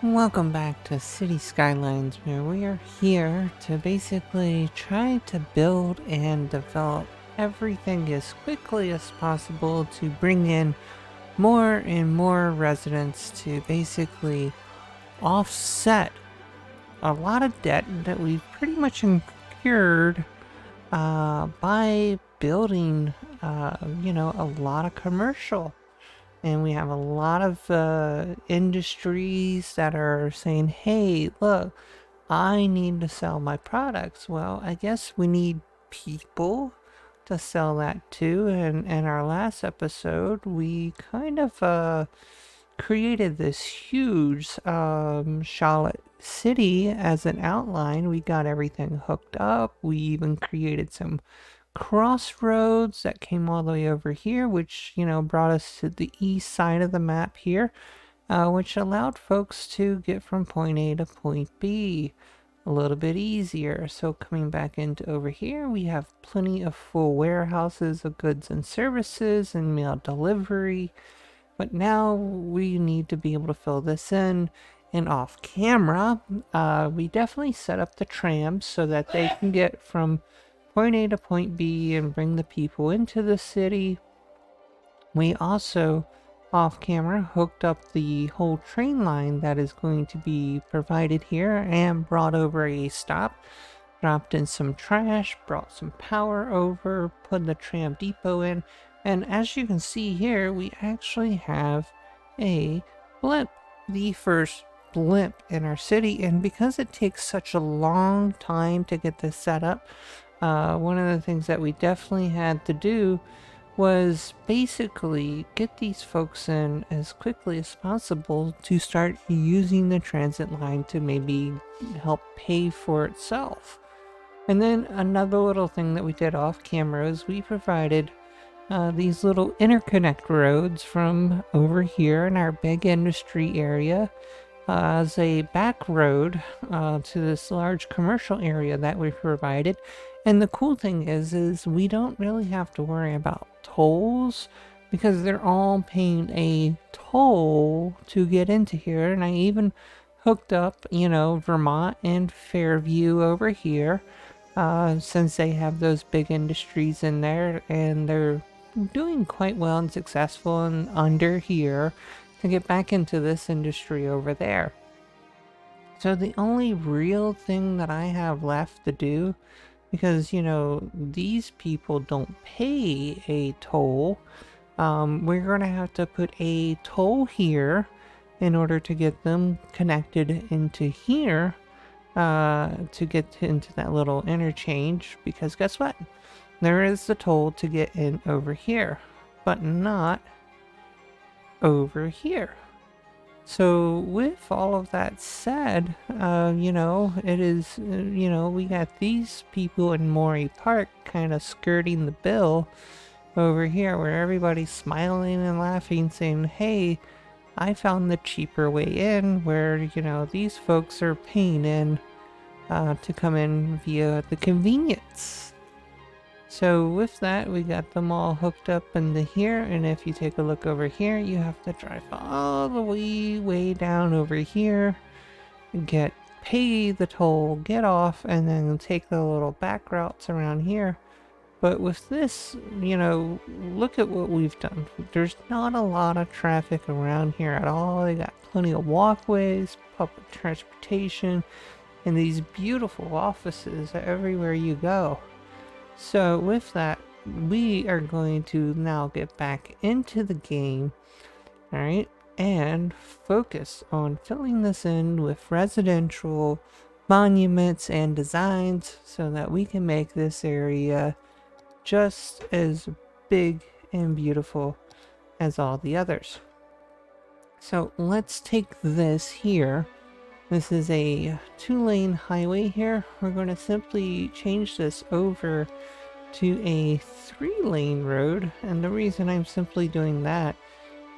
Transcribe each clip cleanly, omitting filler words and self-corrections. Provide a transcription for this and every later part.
Welcome back to City Skylines, where we are here to basically try to build and develop everything as quickly as possible to bring in more and more residents to basically offset a lot of debt that we've pretty much incurred by building, a lot of commercial. And we have a lot of industries that are saying, hey, look, I need to sell my products. Well, I guess we need people to sell that too. And in our last episode, we kind of created this huge Shallot city as an outline. We got everything hooked up. We even created some crossroads that came all the way over here, which, brought us to the east side of the map here, which allowed folks to get from point A to point B a little bit easier. So coming back into over here, we have plenty of full warehouses of goods and services and mail delivery. But now we need to be able to fill this in. And off camera, we definitely set up the trams so that they can get from point A to point B and bring the people into the city. We also, off camera, hooked up the whole train line that is going to be provided here and brought over a stop. Dropped in some trash, brought some power over, put the tram depot in, and as you can see here, we actually have a blimp. The first blimp in our city, and because it takes such a long time to get this set up, one of the things that we definitely had to do was basically get these folks in as quickly as possible to start using the transit line to maybe help pay for itself. And then another little thing that we did off camera is we provided these little interconnect roads from over here in our big industry area as a back road to this large commercial area that we provided. And the cool thing is we don't really have to worry about tolls because they're all paying a toll to get into here. And I even hooked up, Vermont and Fairview over here since they have those big industries in there and they're doing quite well and successful and under here to get back into this industry over there. So the only real thing that I have left to do, because these people don't pay a toll, we're gonna have to put a toll here in order to get them connected into here to get into that little interchange, because guess what? There is the toll to get in over here, but not over here. So with all of that said, it is, we got these people in Maury Park kind of skirting the bill over here where everybody's smiling and laughing saying, hey, I found the cheaper way in where, these folks are paying in to come in via the convenience. So with that, we got them all hooked up into here, and if you take a look over here, you have to drive all the way down over here, pay the toll, get off, and then take the little back routes around here. But with this, look at what we've done. There's not a lot of traffic around here at all. They got plenty of walkways, public transportation, and these beautiful offices everywhere you go. So with that, we are going to now get back into the game, alright, and focus on filling this in with residential monuments and designs so that we can make this area just as big and beautiful as all the others. So let's take this here. This is a 2-lane highway here. We're going to simply change this over to a 3-lane road, and the reason I'm simply doing that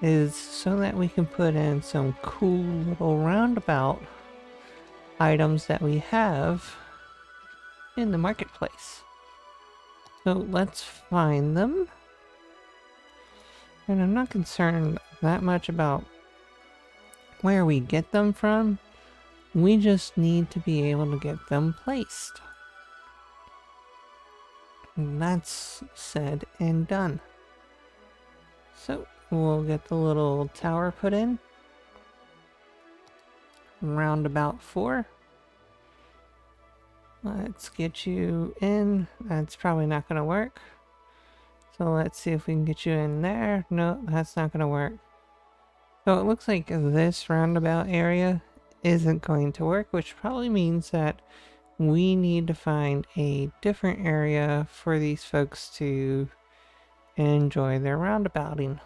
is so that we can put in some cool little roundabout items that we have in the marketplace. So let's find them. And I'm not concerned that much about where we get them from. We just need to be able to get them placed. And that's said and done. So we'll get the little tower put in. Roundabout 4. Let's get you in. That's probably not going to work. So let's see if we can get you in there. No, that's not going to work. So it looks like this roundabout area isn't going to work, which probably means that we need to find a different area for these folks to enjoy their roundabouting.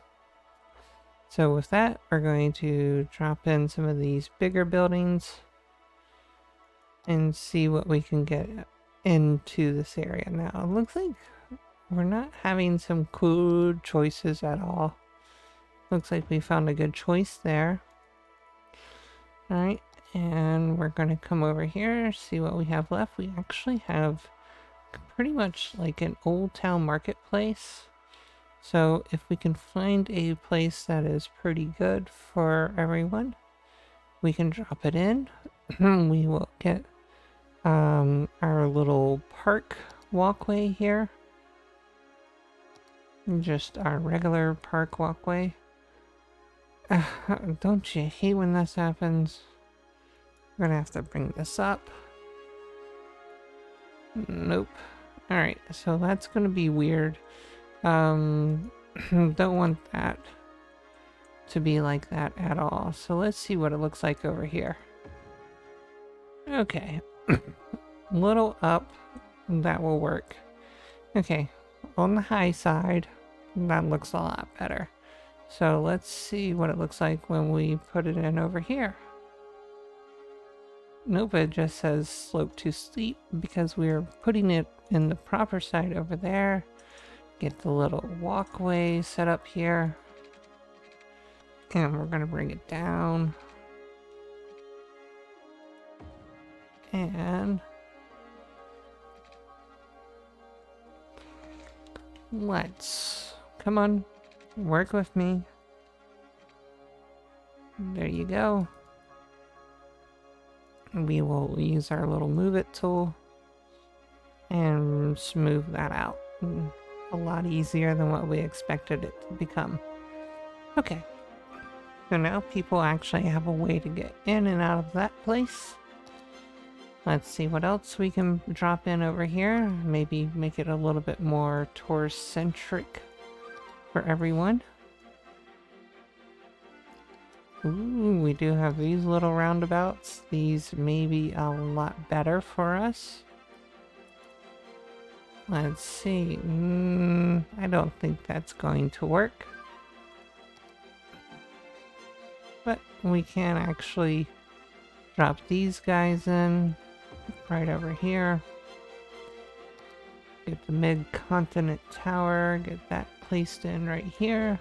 So with that, we're going to drop in some of these bigger buildings and see what we can get into this area. Now, it looks like we're not having some cool choices at all. Looks like we found a good choice there. Alright, and we're going to come over here, see what we have left. We actually have pretty much like an old town marketplace. So if we can find a place that is pretty good for everyone, we can drop it in. We will get our little park walkway here. Just our regular park walkway. Don't you hate when this happens? We're gonna have to bring this up. Nope. Alright, so that's gonna be weird. Don't want that to be like that at all. So let's see what it looks like over here. Okay. Little up. That will work. Okay. On the high side, that looks a lot better. So let's see what it looks like when we put it in over here. Nope, it just says slope to steep because we're putting it in the proper side over there. Get the little walkway set up here. And we're going to bring it down. And let's, come on, work with me. There you go. We will use our little move it tool and smooth that out. A lot easier than what we expected it to become. Okay. So now people actually have a way to get in and out of that place. Let's see what else we can drop in over here. Maybe make it a little bit more tourist-centric for everyone. Ooh, we do have these little roundabouts. These may be a lot better for us. Let's see. I don't think that's going to work. But we can actually drop these guys in right over here. Get the mid-continent tower, get that placed in right here.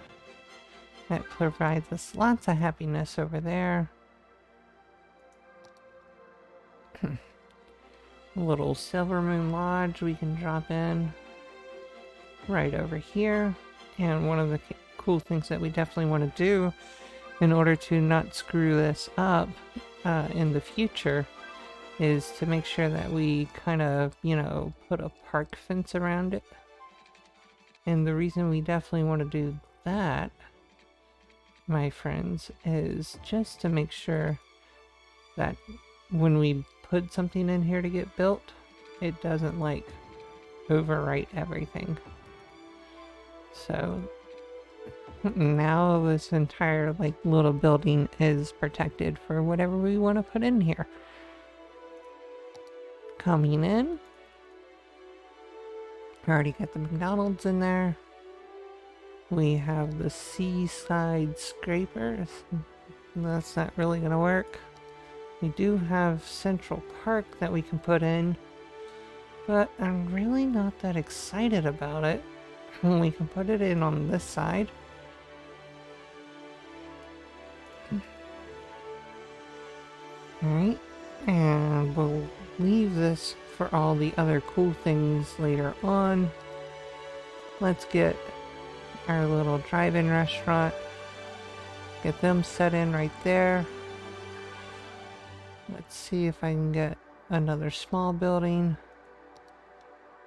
That provides us lots of happiness over there. A little Silver Moon Lodge we can drop in right over here. And one of the cool things that we definitely want to do in order to not screw this up in the future is to make sure that we kind of, you know, put a park fence around it. And the reason we definitely want to do that, my friends, is just to make sure that when we put something in here to get built, it doesn't like overwrite everything. So now this entire like little building is protected for whatever we want to put in here. Coming in, we already got the McDonald's in there. We have the seaside scrapers. That's not really gonna work. We do have Central Park that we can put in, but I'm really not that excited about it. We can put it in on this side. Alright, and we'll leave this for all the other cool things later on. Let's get our little drive-in restaurant. Get them set in right there. Let's see if I can get another small building.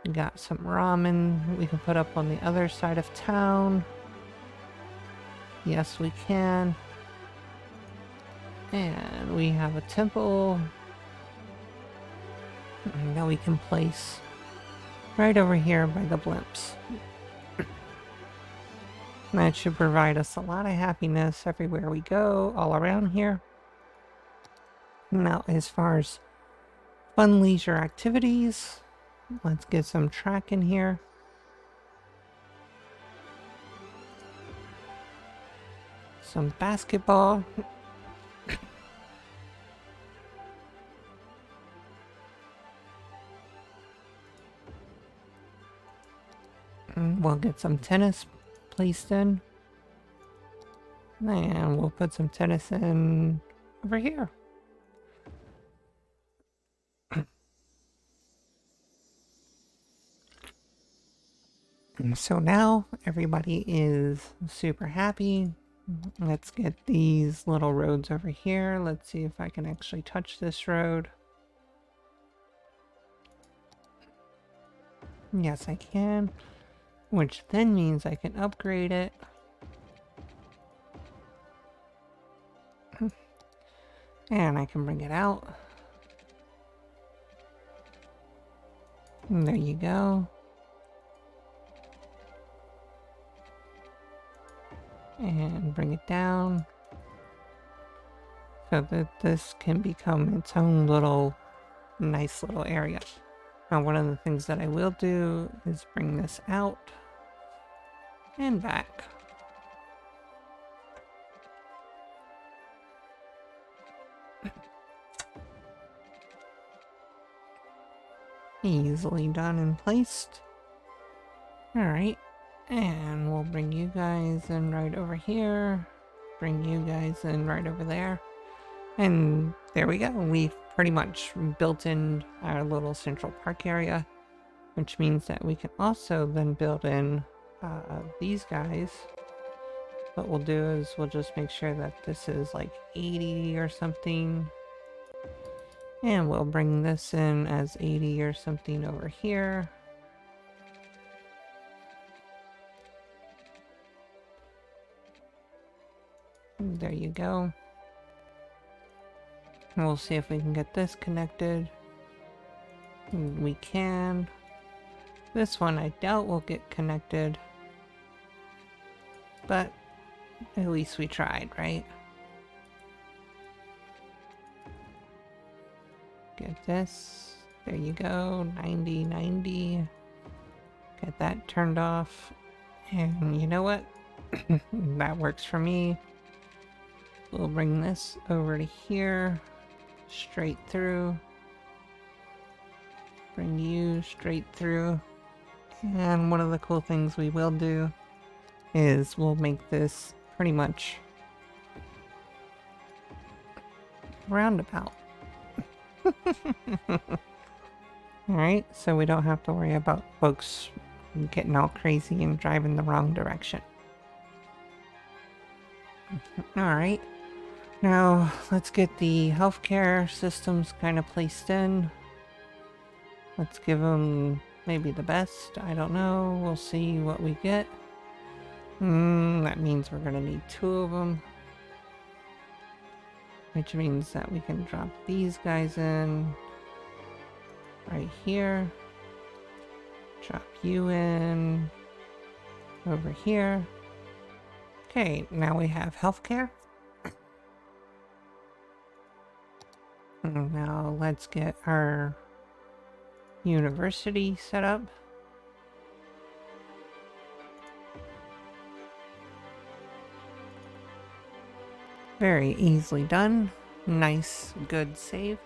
We got some ramen we can put up on the other side of town. Yes, we can. And we have a temple that we can place right over here by the blimps. That should provide us a lot of happiness everywhere we go, all around here. Now, as far as fun leisure activities, let's get some track in here. Some basketball. We'll get some tennis placed in. And we'll put some tennis in over here. So now everybody is super happy. Let's get these little roads over here. Let's see if I can actually touch this road. Yes, I can. Which then means I can upgrade it. And I can bring it out. And there you go. And bring it down. So that this can become its own little, nice little area. Now one of the things that I will do is bring this out. And back. Easily done and placed. Alright, and we'll bring you guys in right over here. Bring you guys in right over there. And there we go. We've pretty much built in our little central park area. Which means that we can also then build in these guys. What we'll do is we'll just make sure that this is like 80 or something. And we'll bring this in as 80 or something over here. There you go. And we'll see if we can get this connected. We can. This one I doubt will get connected. But at least we tried, right? Get this. There you go. 90, 90. Get that turned off. And you know what? That works for me. We'll bring this over to here. Straight through. Bring you straight through. And one of the cool things we will do is we'll make this pretty much roundabout. Alright, so we don't have to worry about folks getting all crazy and driving the wrong direction. Alright, now let's get the healthcare systems kind of placed in. Let's give them maybe the best, I don't know, we'll see what we get. That means we're gonna need 2 of them. Which means that we can drop these guys in right here. Drop you in over here. Okay, now we have healthcare. Now let's get our university set up. Very easily done. Nice, good save.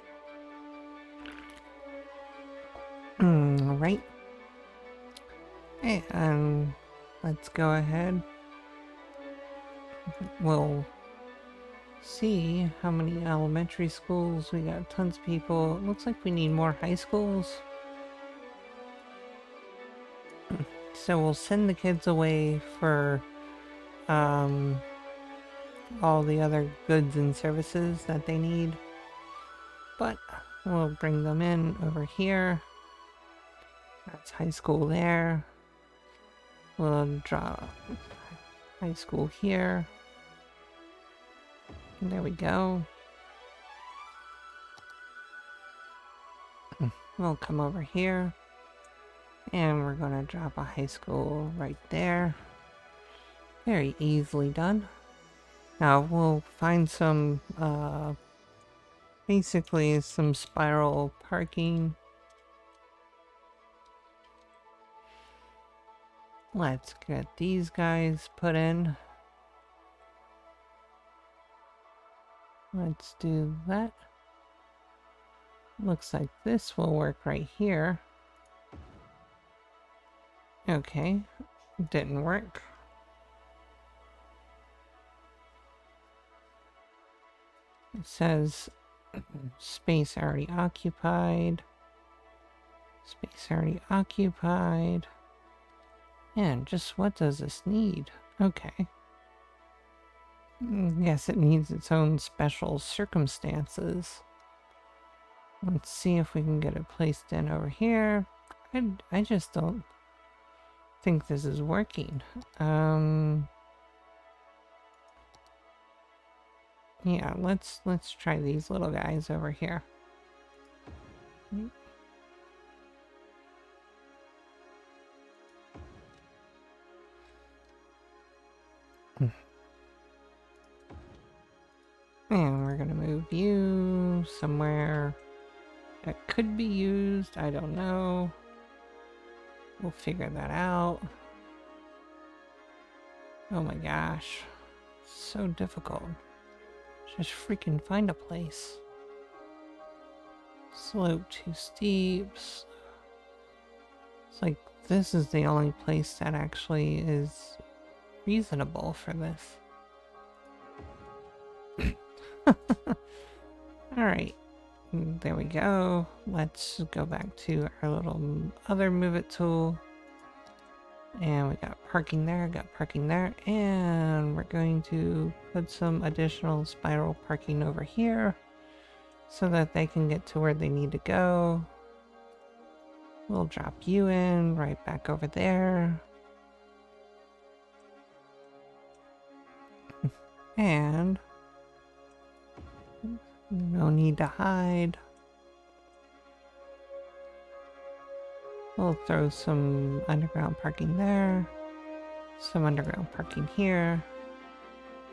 Alright. And let's go ahead. We'll see how many elementary schools. We got tons of people. It looks like we need more high schools. So we'll send the kids away for all the other goods and services that they need. but we'll bring them in over here. That's high school there. We'll draw high school here. And there we go. We'll come over here. And we're gonna drop a high school right there. Very easily done. Now we'll find some, basically some spiral parking. Let's get these guys put in. Let's do that. Looks like this will work right here. Okay, didn't work. It says space already occupied. Space already occupied. And just what does this need? Okay. Yes, it needs its own special circumstances. Let's see if we can get it placed in over here. I just don't think this is working. Yeah, let's try these little guys over here. And we're gonna move you somewhere that could be used. I don't know. We'll figure that out. Oh my gosh. So difficult. Just freaking find a place. Slope too steep. It's like this is the only place that actually is reasonable for this. Alright. There we go. Let's go back to our little other move it tool. And we got parking there, got parking there, and we're going to put some additional spiral parking over here so that they can get to where they need to go. We'll drop you in right back over there. And no need to hide. We'll throw some underground parking there, some underground parking here,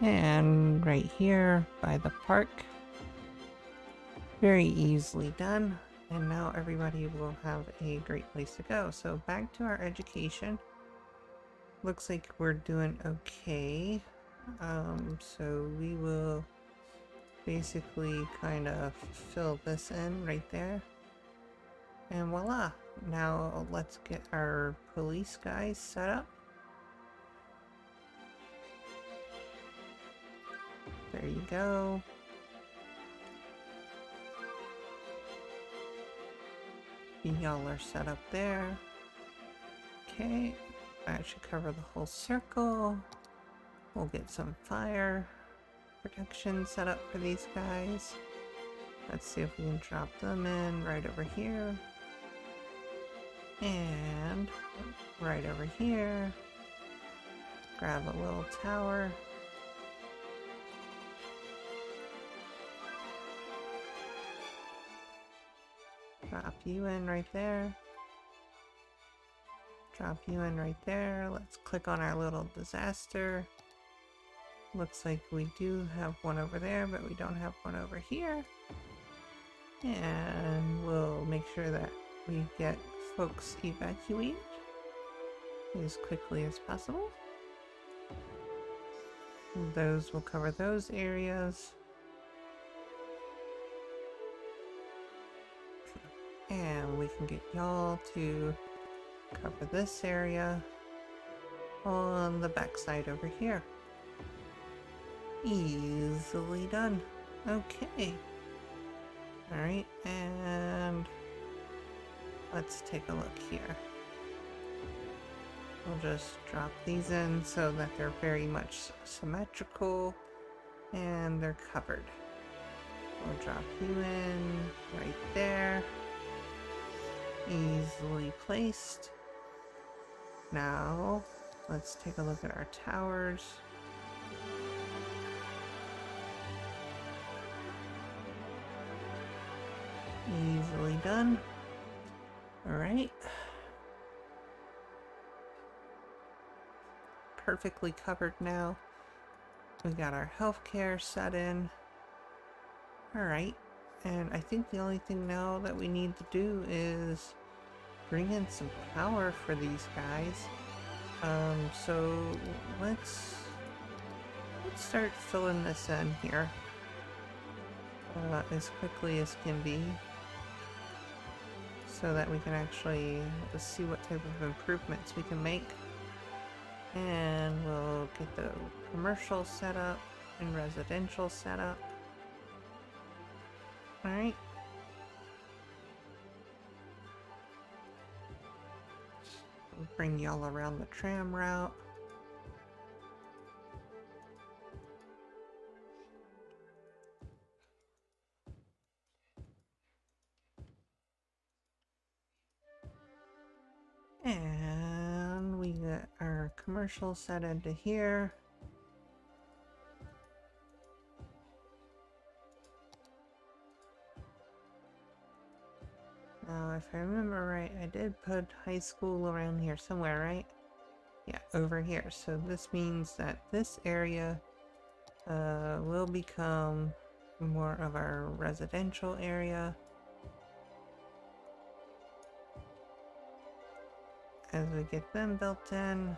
and right here by the park. Very easily done, and now everybody will have a great place to go. So back to our education. Looks like we're doing okay. So we will basically kind of fill this in right there. And voila! Now let's get our police guys set up. There you go. Y'all are set up there. Okay, that should cover the whole circle. We'll get some fire protection set up for these guys. Let's see if we can drop them in right over here. And right over here. Grab a little tower. Drop you in right there. Drop you in right there. Let's click on our little disaster. Looks like we do have one over there, but we don't have one over here. And we'll make sure that we get folks evacuated as quickly as possible. Those will cover those areas. And we can get y'all to cover this area on the backside over here. Easily done. Okay. Alright, and let's take a look here. We'll just drop these in so that they're very much symmetrical and they're covered. We'll drop you in right there. Easily placed. Now, let's take a look at our towers. Easily done. Alright. Perfectly covered now. We got our healthcare set in. Alright. And I think the only thing now that we need to do is bring in some power for these guys. So let's start filling this in here as quickly as can be, so that we can actually see what type of improvements we can make. And we'll get the commercial set up and residential set up. Alright. Bring y'all around the tram route. And we got our commercial set into here. Now, if I remember right, I did put high school around here somewhere, right? Yeah, over here. So this means that this area will become more of our residential area. As we get them built in.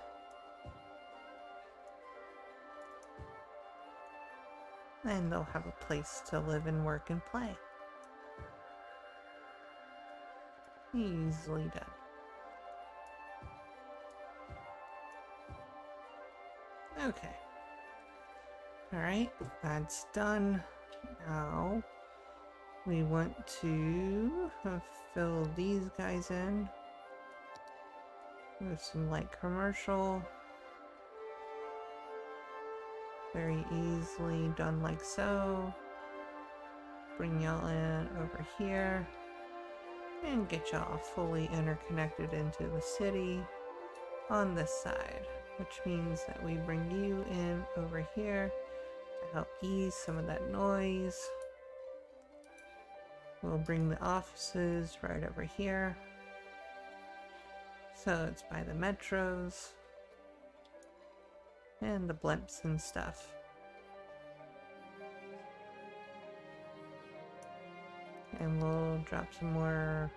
And they'll have a place to live and work and play. Easily done. Okay. Alright, that's done. Now, we want to fill these guys in with some light commercial. Very easily done like so. Bring y'all in over here. And get y'all fully interconnected into the city on this side. Which means that we bring you in over here to help ease some of that noise. We'll bring the offices right over here. So it's by the metros. And the blimps and stuff. And we'll drop some more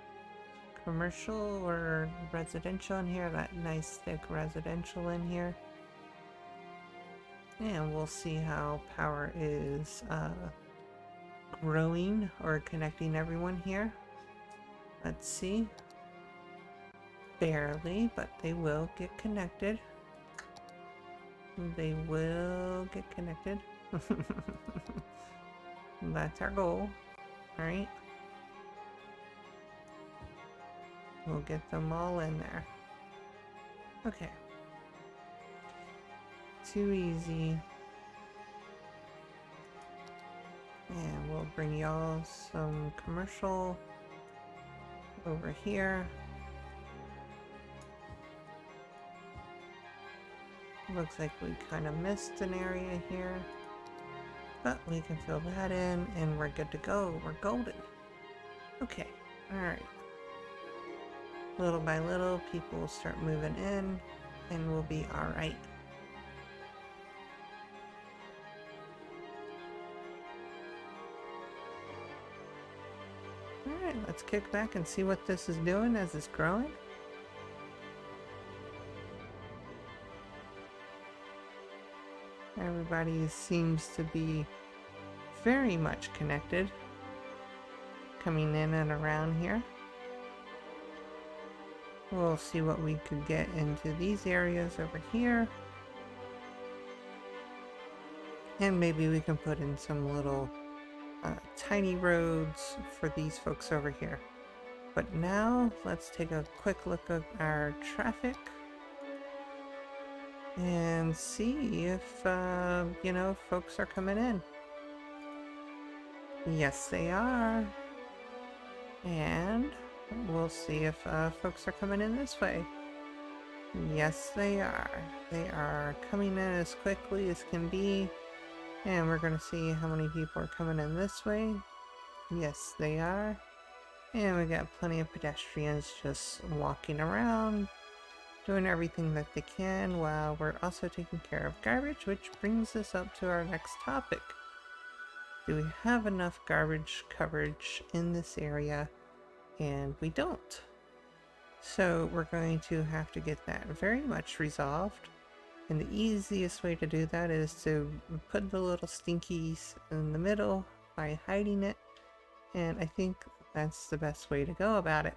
commercial or residential in here. That nice thick residential in here. And we'll see how power is growing or connecting everyone here. Let's see. Barely, but they will get connected. They will get connected. That's our goal. Alright. We'll get them all in there. Okay. Too easy. And we'll bring y'all some commercial over here. Looks like we kind of missed an area here. But we can fill that in and we're good to go. We're golden. Okay. Alright. Little by little, people will start moving in and we'll be alright. Alright, let's kick back and see what this is doing as it's growing. Everybody seems to be very much connected, coming in and around here. We'll see what we could get into these areas over here. And maybe we can put in some little tiny roads for these folks over here. But now, let's take a quick look at our traffic. And see if, you know, folks are coming in. Yes, they are. And we'll see if folks are coming in this way. Yes, they are. They are coming in as quickly as can be. And we're going to see how many people are coming in this way. Yes, they are. And we got plenty of pedestrians just walking around, doing everything that they can while we're also taking care of garbage, which brings us up to our next topic. Do we have enough garbage coverage in this area? And we don't. So we're going to have to get that very much resolved. And the easiest way to do that is to put the little stinkies in the middle by hiding it. And I think that's the best way to go about it.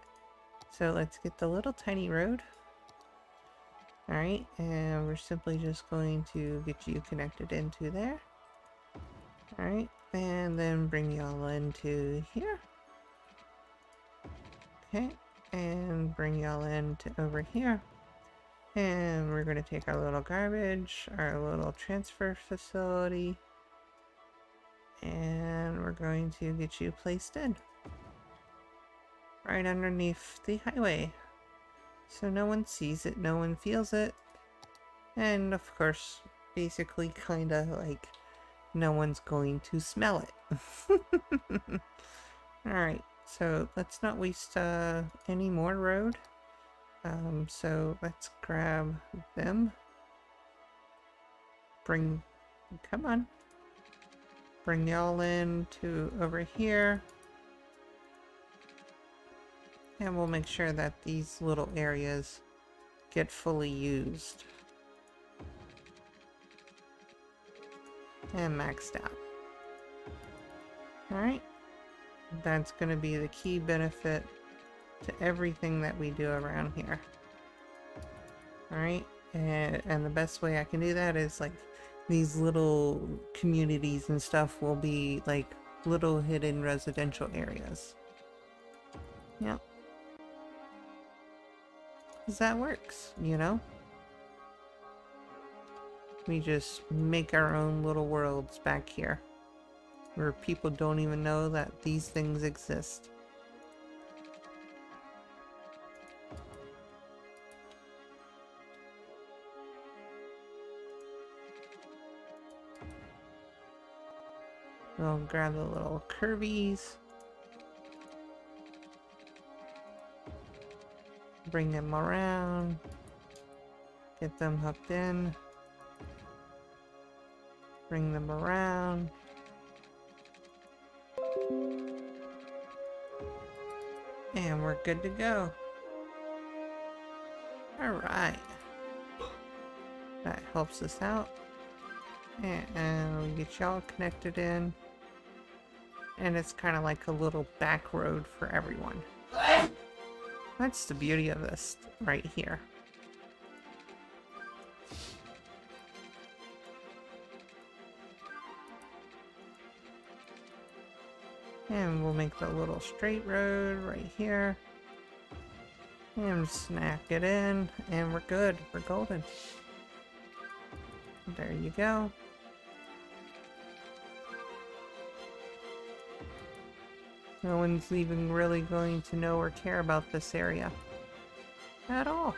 So let's get the little tiny road. Alright, and we're simply just going to get you connected into there. Alright, and then bring y'all into here. Okay, and bring y'all into over here. And we're going to take our little garbage, our little transfer facility, and we're going to get you placed in. Right underneath the highway. So no one sees it, no one feels it. And of course, basically kinda like no one's going to smell it. Alright, so let's not waste any more road. So let's grab them. Come on. Bring y'all in to over here. And we'll make sure that these little areas get fully used. And maxed out. Alright. That's going to be the key benefit to everything that we do around here. Alright. And the best way I can do that is like these little communities and stuff will be like little hidden residential areas. Yep. Because that works, you know? We just make our own little worlds back here, where people don't even know that these things exist. We'll grab the little curvies. Bring them around. Get them hooked in. Bring them around. And we're good to go. Alright. That helps us out. And we get y'all connected in. And it's kind of like a little back road for everyone. That's the beauty of this right here. And we'll make the little straight road right here. And snack it in. And we're good. We're golden. There you go. No one's even really going to know or care about this area. At all.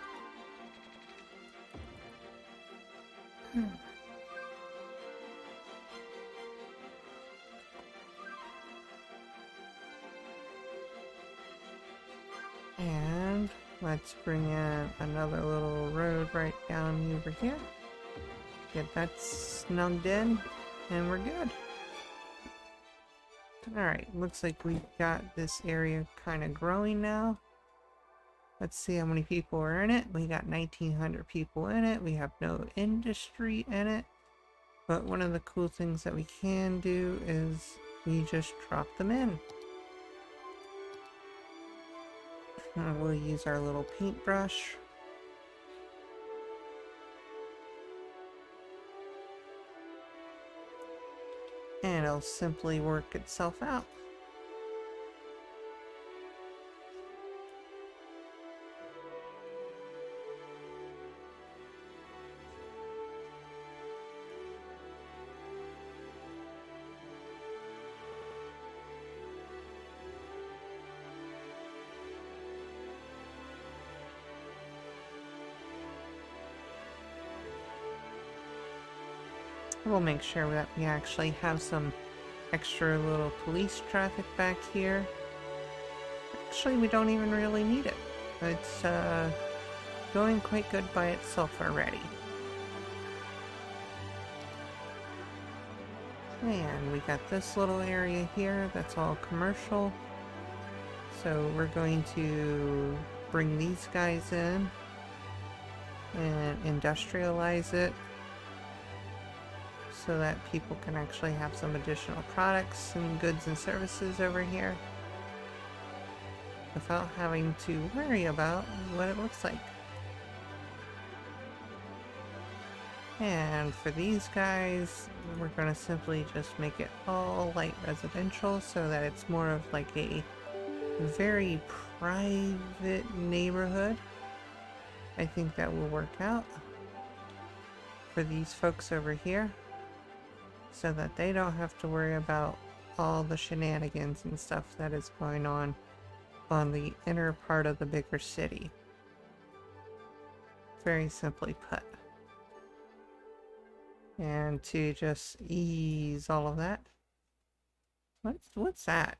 And let's bring in another little road right down over here. Get that snugged in, and we're good. Alright, looks like we've got this area kind of growing now. Let's see how many people are in it. We got 1,900 people in it. We have no industry in it. But one of the cool things that we can do is we just drop them in. We'll use our little paintbrush. And it'll simply work itself out. We'll make sure that we actually have some extra little police traffic back here. Actually, we don't even really need it. It's going quite good by itself already. And we got this little area here that's all commercial. So we're going to bring these guys in and industrialize it so that people can actually have some additional products and goods and services over here without having to worry about what it looks like. And for these guys, we're going to simply just make it all light residential so that it's more of like a very private neighborhood. I think that will work out for these folks over here so that they don't have to worry about all the shenanigans and stuff that is going on the inner part of the bigger city. Very simply put. And to just ease all of that. What's that?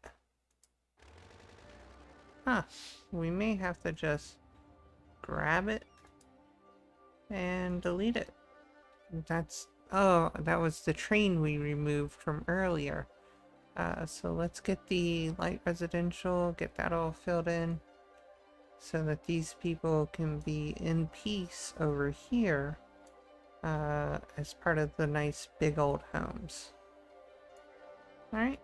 Huh. We may have to just grab it and delete it. Oh, that was the train we removed from earlier. So let's get the light residential, get that all filled in so that these people can be in peace over here as part of the nice big old homes. Alright.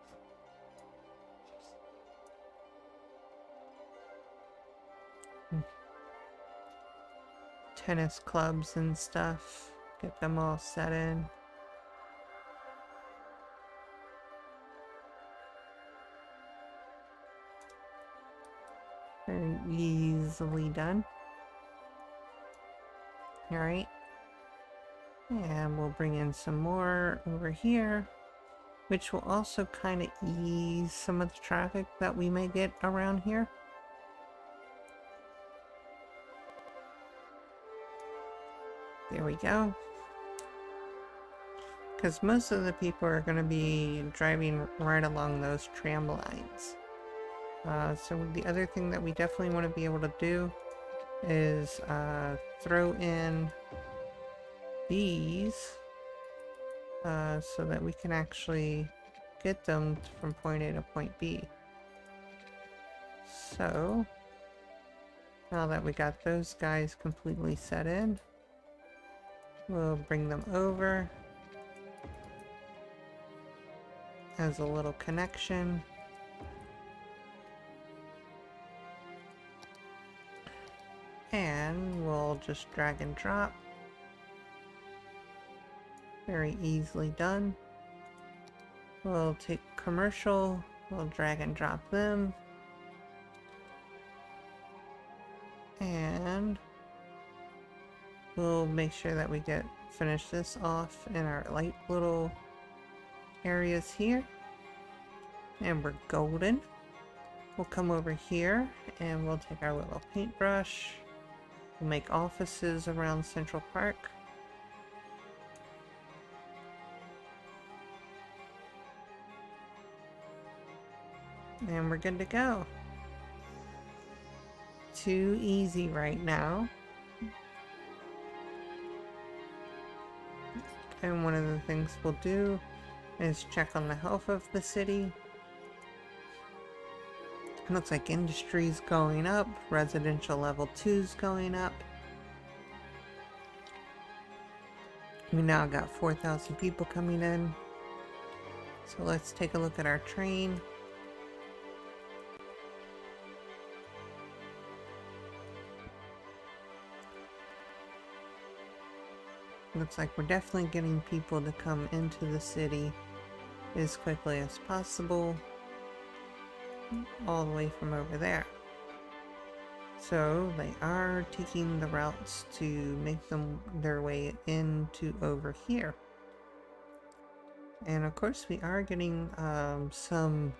Tennis clubs and stuff. Get them all set in. Very easily done. Alright. And we'll bring in some more over here, which will also kind of ease some of the traffic that we may get around here. There we go. Because most of the people are going to be driving right along those tram lines. So the other thing that we definitely want to be able to do is throw in these so that we can actually get them from point A to point B. So now that we got those guys completely set in, we'll bring them over as a little connection. And we'll just drag and drop. Very easily done. We'll take commercial, we'll drag and drop them. And we'll make sure that we finish this off in our light little areas here. And we're golden. We'll come over here and we'll take our little paintbrush. We'll make offices around Central Park. And we're good to go. Too easy right now. And one of the things we'll do is check on the health of the city. It looks like industry's going up, residential level 2's going up. We now got 4,000 people coming in. So let's take a look at our train. Looks like we're definitely getting people to come into the city as quickly as possible, all the way from over there. So they are taking the routes to make them their way into over here. And of course we are getting some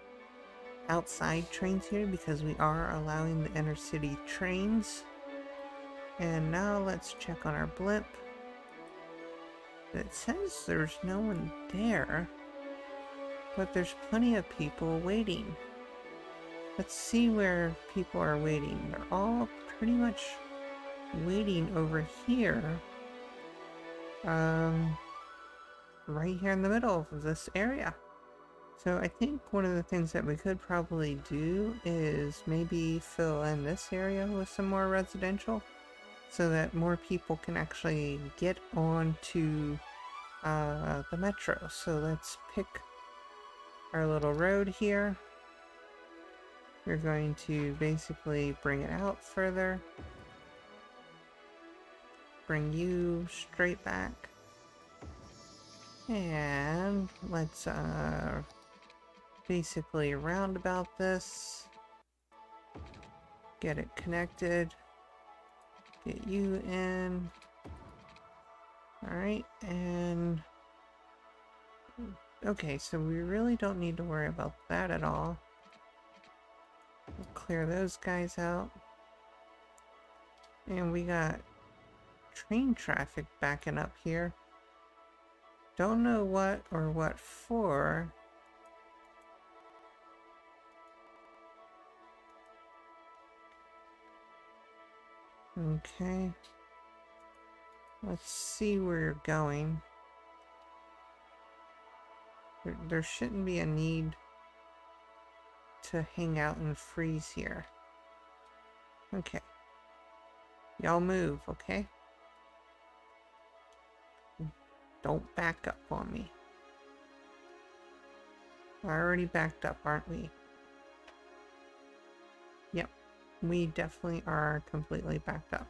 outside trains here because we are allowing the inner city trains. And now let's check on our blimp. It says there's no one there, but there's plenty of people waiting. Let's see where people are waiting. They're all pretty much waiting over here. Right here in the middle of this area. So I think one of the things that we could probably do is maybe fill in this area with some more residential so that more people can actually get onto the metro. So let's pick our little road here. We're going to basically bring it out further. Bring you straight back. And let's basically roundabout this. Get it connected. Get you in. Alright, and okay, so we really don't need to worry about that at all. We'll clear those guys out. And we got train traffic backing up here. Don't know what or what for. Okay. Let's see where you're going. There shouldn't be a need to hang out and freeze here. Okay. Y'all move, okay? Don't back up on me. We're already backed up, aren't we? Yep. We definitely are completely backed up.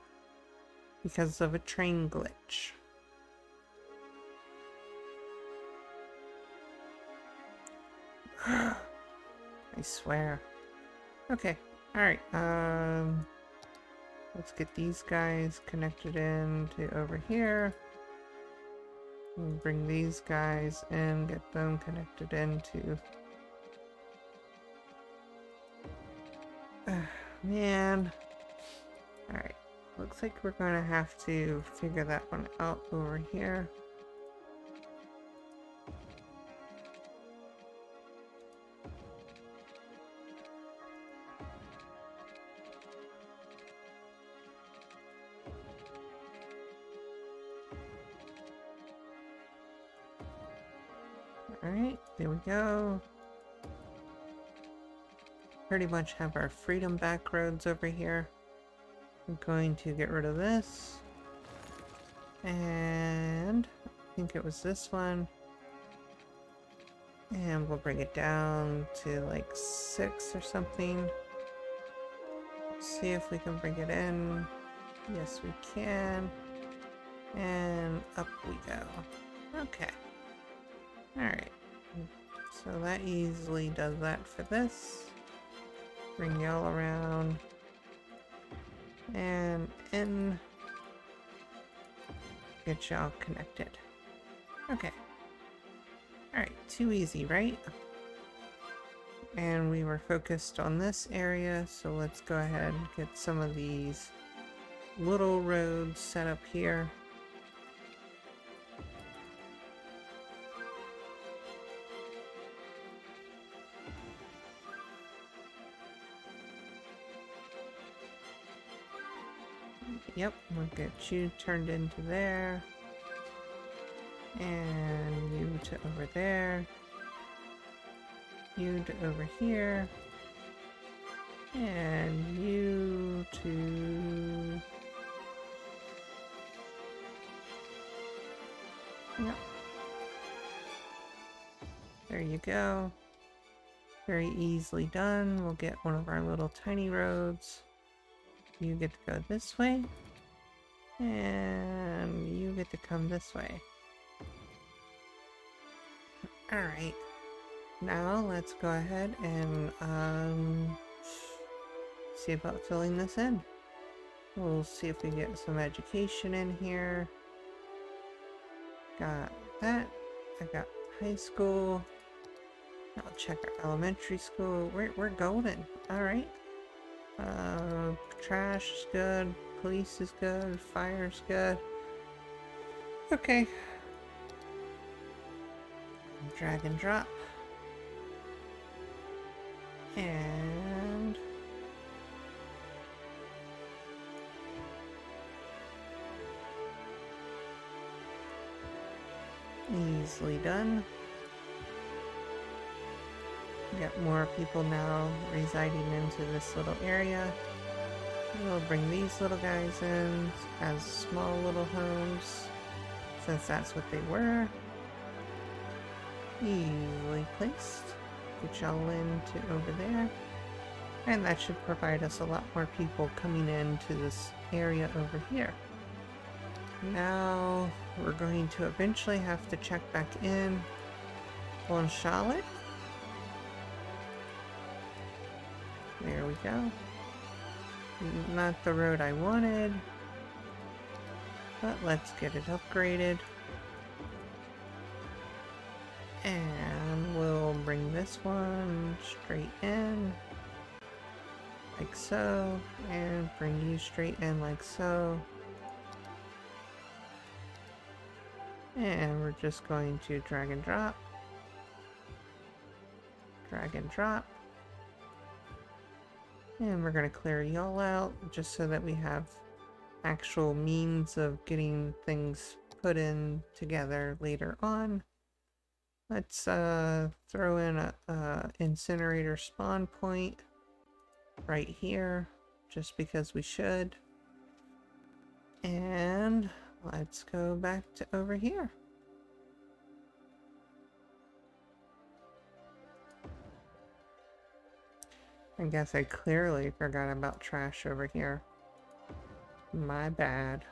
Because of a train glitch. I swear. Okay. Alright, let's get these guys connected in to over here. And bring these guys in, get them connected into... man. Alright. Looks like we're gonna have to figure that one out over here. Alright, there we go. Pretty much have our freedom back roads over here. I'm going to get rid of this. And I think it was this one. And we'll bring it down to like 6 or something. See if we can bring it in. Yes, we can. And up we go. Okay. Alright. So that easily does that for this. Bring y'all around. And in. Get y'all connected. Okay. Alright, too easy, right? And we were focused on this area, so let's go ahead and get some of these little roads set up here. Yep, we'll get you turned into there. And you to over there. You to over here. And you to... Yep. There you go. Very easily done. We'll get one of our little tiny roads. You get to go this way. And you get to come this way. Alright. Now let's go ahead and see about filling this in. We'll see if we get some education in here. Got that. I got high school. I'll check our elementary school. We're golden. Alright. Trash is good. Police is good. Fire's good. Okay. drag and drop. And easily done. Got more people now residing into this little area. We'll bring these little guys in as small little homes, since that's what they were. Easily placed. Put y'all into over there. And that should provide us a lot more people coming into this area over here. Now we're going to eventually have to check back in on Shallot. There we go. Not the road I wanted, but let's get it upgraded. And we'll bring this one straight in, like so, and bring you straight in like so. And we're just going to drag and drop, drag and drop. And we're going to clear y'all out just so that we have actual means of getting things put in together later on. Let's throw in a incinerator spawn point right here, just because we should. And let's go back to over here. I guess I clearly forgot about trash over here. My bad.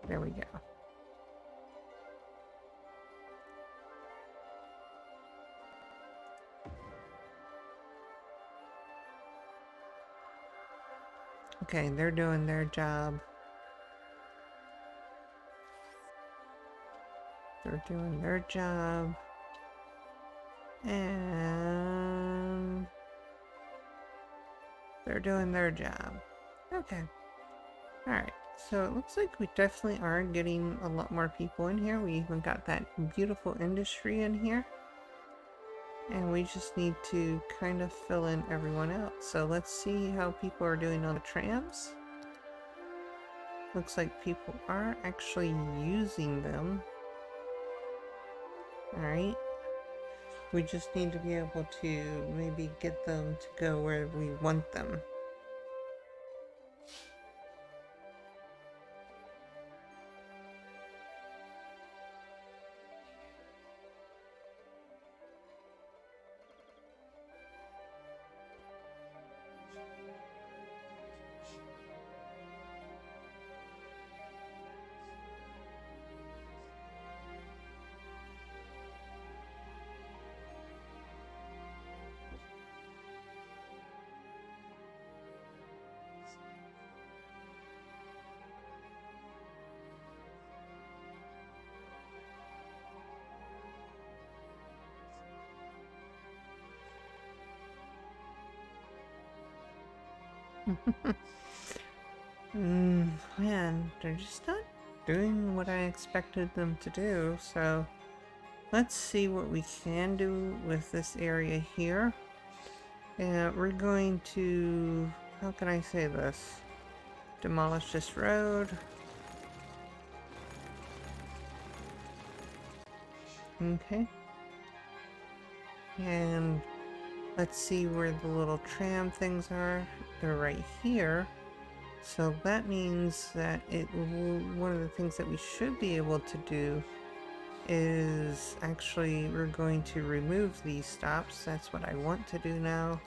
There we go. Okay, they're doing their job. They're doing their job. And they're doing their job. Okay. Alright, so it looks like we definitely are getting a lot more people in here. We even got that beautiful industry in here. And we just need to kind of fill in everyone else. So let's see how people are doing on the trams. Looks like people are actually using them. Alright. We just need to be able to maybe get them to go where we want them. Man, they're just not doing what I expected them to do, so let's see what we can do with this area here. And we're going to, how can I say this? Demolish this road. Okay. And let's see where the little tram things are. They're right here. So that means that one of the things that we should be able to do is actually we're going to remove these stops. That's what I want to do now.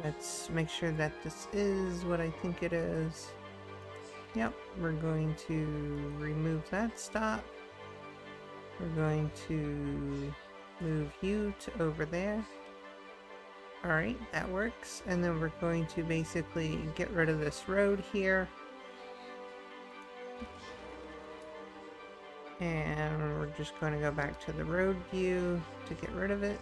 Let's make sure that this is what I think it is. Yep, we're going to remove that stop. We're going to move you to over there. Alright, that works. And then we're going to basically get rid of this road here. And we're just going to go back to the road view to get rid of it.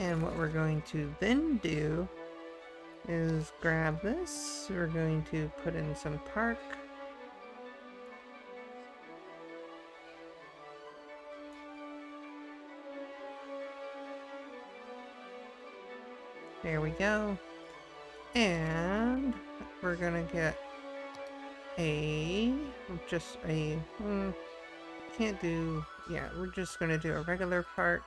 And what we're going to then do is grab this. We're going to put in some park. There we go. And we're gonna get we're just gonna do a regular park.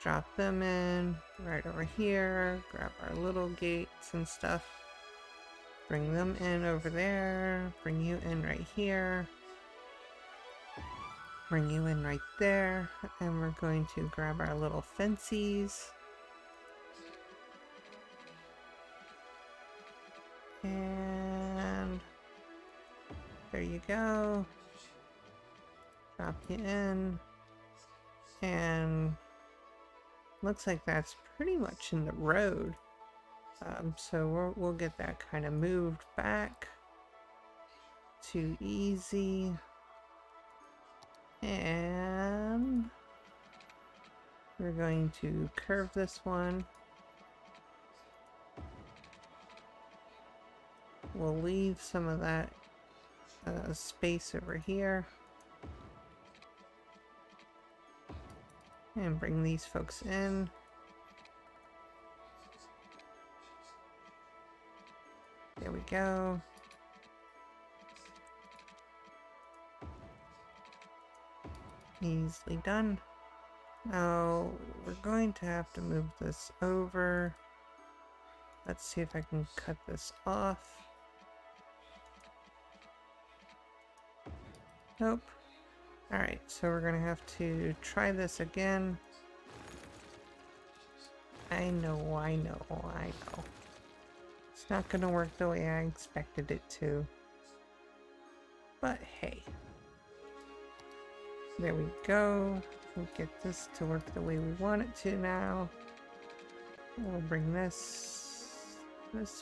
Drop them in right over here. Grab our little gates and stuff. Bring them in over there. Bring you in right here. Bring you in right there. And we're going to grab our little fences. And there you go. Drop you in. And looks like that's pretty much in the road. So we'll get that kind of moved back to easy. And we're going to curve this one. We'll leave some of that space over here. And bring these folks in. There we go. Easily done. Now, we're going to have to move this over. Let's see if I can cut this off. Nope. Alright, so we're gonna have to try this again. I know. It's not gonna work the way I expected it to. But hey. There we go. We'll get this to work the way we want it to now. We'll bring this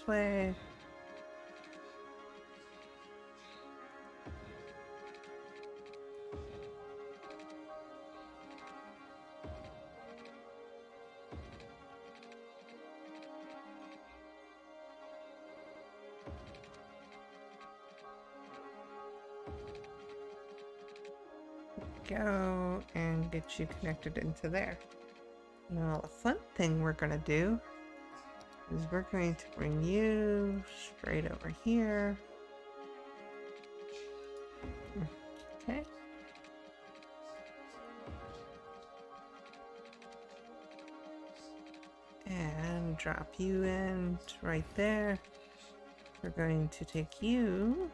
way. Go and get you connected into there. Now the fun thing we're gonna do is we're going to bring you straight over here. Okay. And drop you in right there. We're going to take you,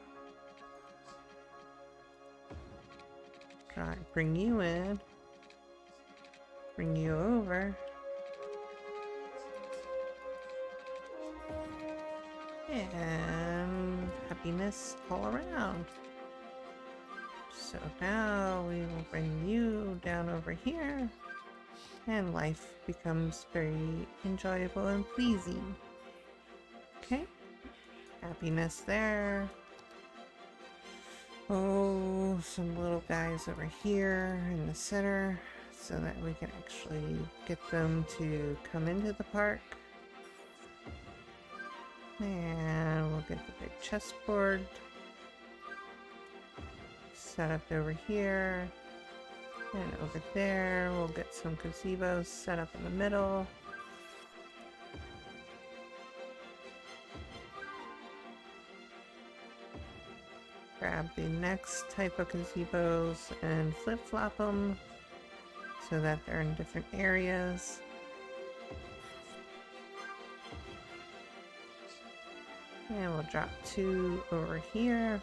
bring you in, bring you over, and happiness all around. So now we will bring you down over here, and life becomes very enjoyable and pleasing. Okay, happiness there. Oh, some little guys over here in the center so that we can actually get them to come into the park. And we'll get the big chessboard set up over here. And over there, we'll get some gazebos set up in the middle. Grab the next type of gazebos and flip-flop them so that they're in different areas. And we'll drop two over here.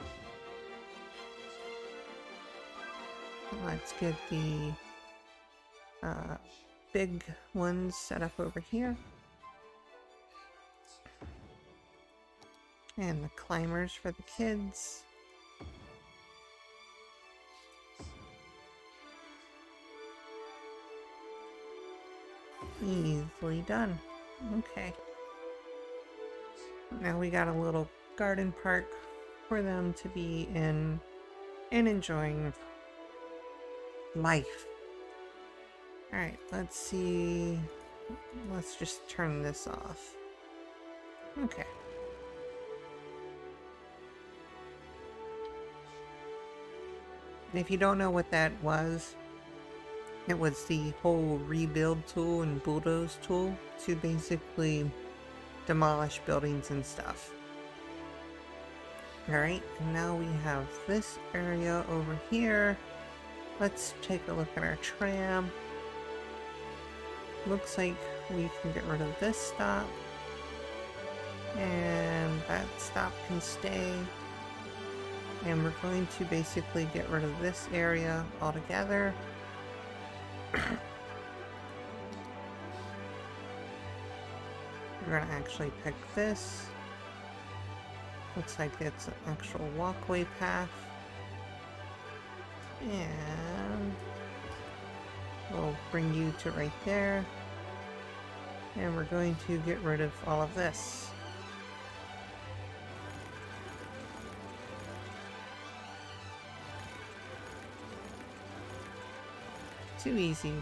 Let's get the big ones set up over here. And the climbers for the kids. Easily done. Okay. Now we got a little garden park for them to be in and enjoying life. Alright, let's see. let's just turn this off. Okay. If you don't know what that was, it was the whole rebuild tool and bulldoze tool to basically demolish buildings and stuff. Alright, and now we have this area over here. Let's take a look at our tram. Looks like we can get rid of this stop. And that stop can stay. And we're going to basically get rid of this area altogether. We're gonna actually pick this. Looks like it's an actual walkway path. And we'll bring you to right there. And we're going to get rid of all of this. Too easy.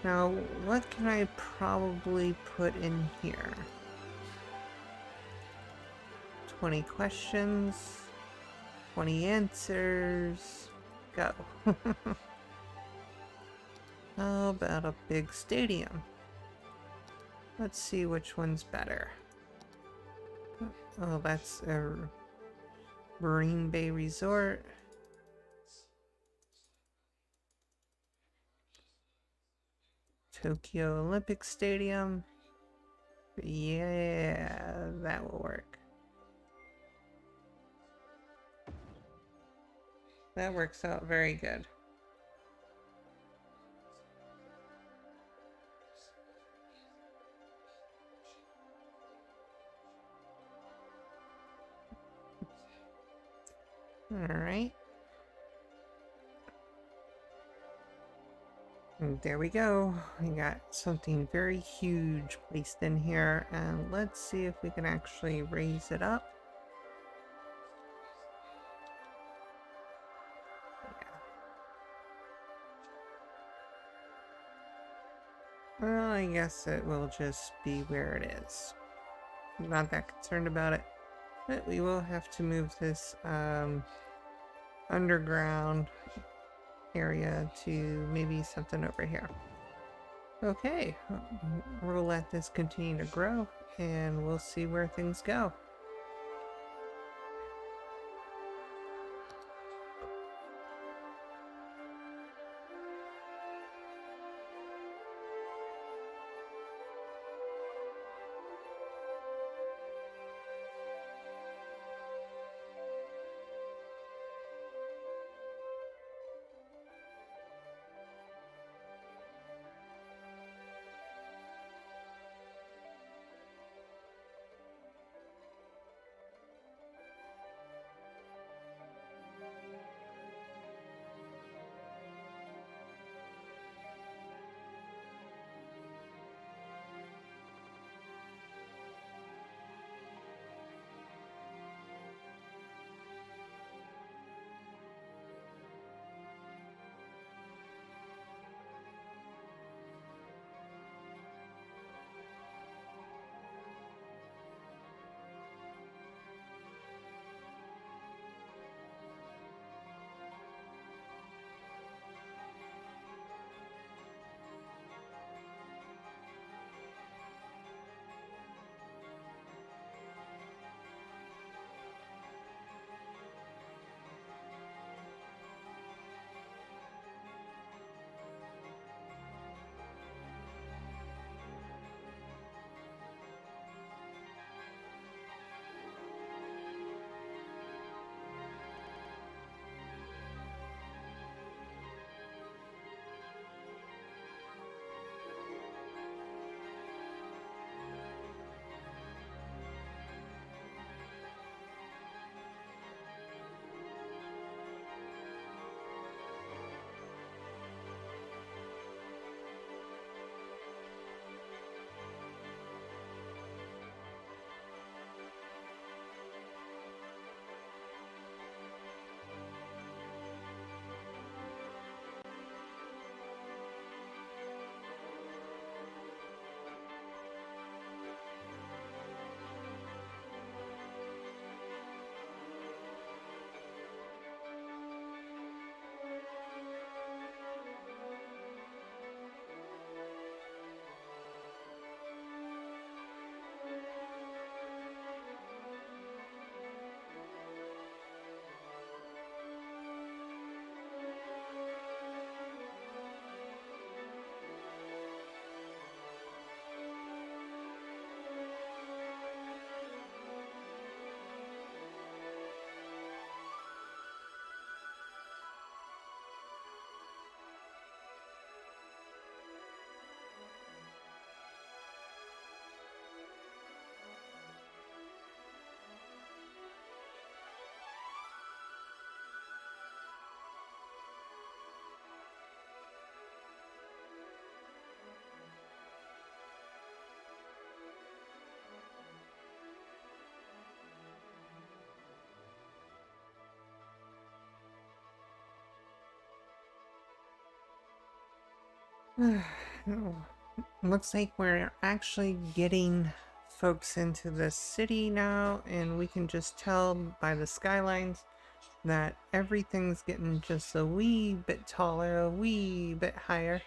Now, what can I probably put in here? 20 questions, 20 answers, go. How about a big stadium? Let's see which one's better. Oh, that's a Marine Bay Resort. Tokyo Olympic Stadium. Yeah, that will work. That works out very good. Alright. And there we go. We got something very huge placed in here, and let's see if we can actually raise it up. Yeah. Well, I guess it will just be where it is. I'm not that concerned about it, but we will have to move this underground area to maybe something over here. Okay, we'll let this continue to grow, and we'll see where things go. Looks like we're actually getting folks into the city now, and we can just tell by the skylines that everything's getting just a wee bit taller, a wee bit higher,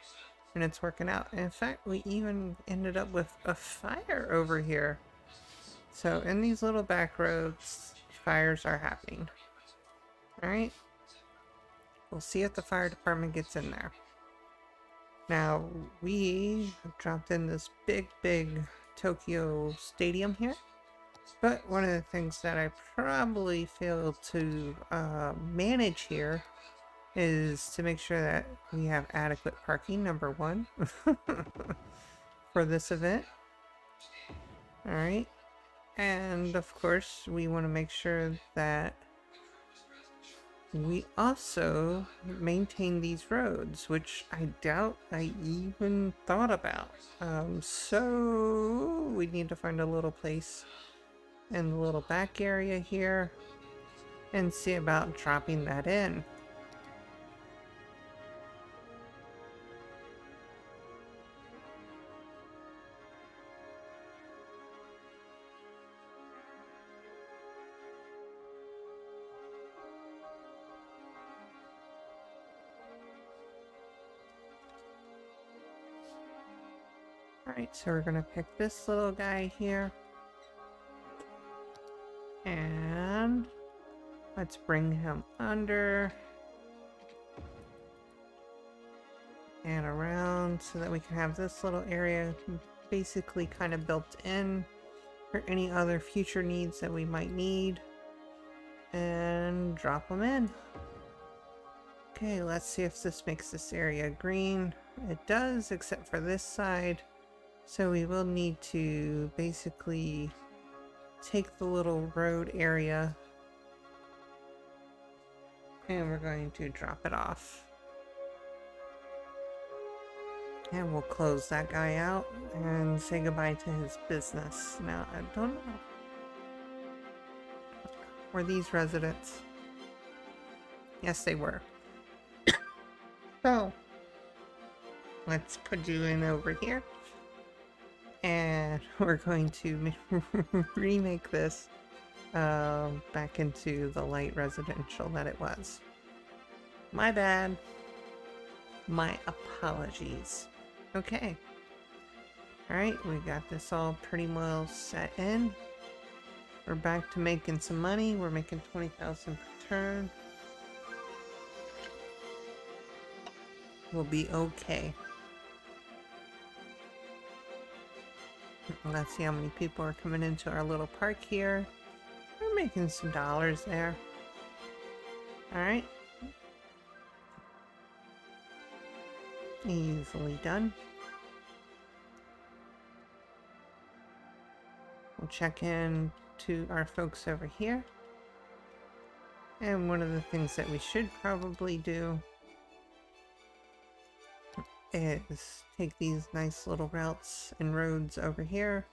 and it's working out. In fact, we even ended up with a fire over here. So in these little back roads, fires are happening. Alright? We'll see if the fire department gets in there. Now, we dropped in this big Tokyo stadium here. But one of the things that I probably failed to manage here is to make sure that we have adequate parking, number one, for this event. Alright. And of course, we want to make sure that we also maintain these roads, which I doubt I even thought about. So we need to find a little place in the little back area here and see about dropping that in. Alright, so we're gonna pick this little guy here. And let's bring him under and around so that we can have this little area basically kind of built in for any other future needs that we might need. And drop them in. Okay, let's see if this makes this area green. It does, except for this side. So we will need to basically take the little road area and we're going to drop it off. And we'll close that guy out and say goodbye to his business. Now, I don't know. Were these residents? Yes, they were. So, let's put you in over here. And we're going to remake this back into the light residential that it was. My bad. My apologies. Okay. Alright, we got this all pretty well set in. We're back to making some money. We're making 20,000 per turn. We'll be okay. Let's see how many people are coming into our little park here. We're making some dollars there. Alright. Easily done. We'll check in to our folks over here. And one of the things that we should probably do is take these nice little routes and roads over here,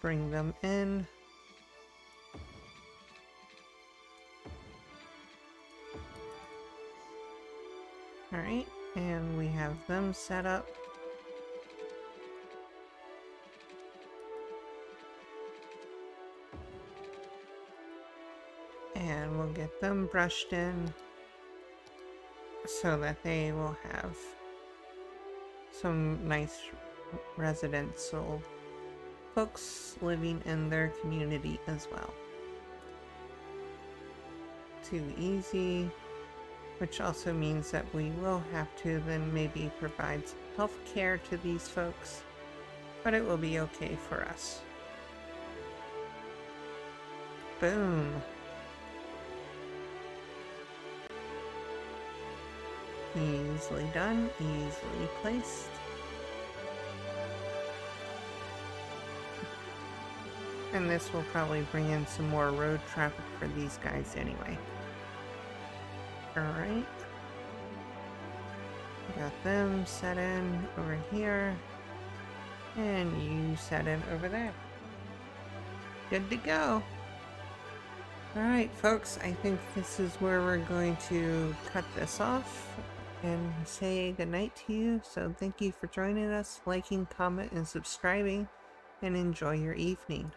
bring them in, alright, and we have them set up. And we'll get them brushed in so that they will have some nice residential folks living in their community as well. Too easy, which also means that we will have to then maybe provide some health care to these folks, but it will be okay for us. Boom. Easily done, easily placed. And this will probably bring in some more road traffic for these guys anyway. Alright. Got them set in over here. And you set in over there. Good to go. Alright folks, I think this is where we're going to cut this off. and say goodnight to you. So thank you for joining us, liking, comment, and subscribing, and enjoy your evening.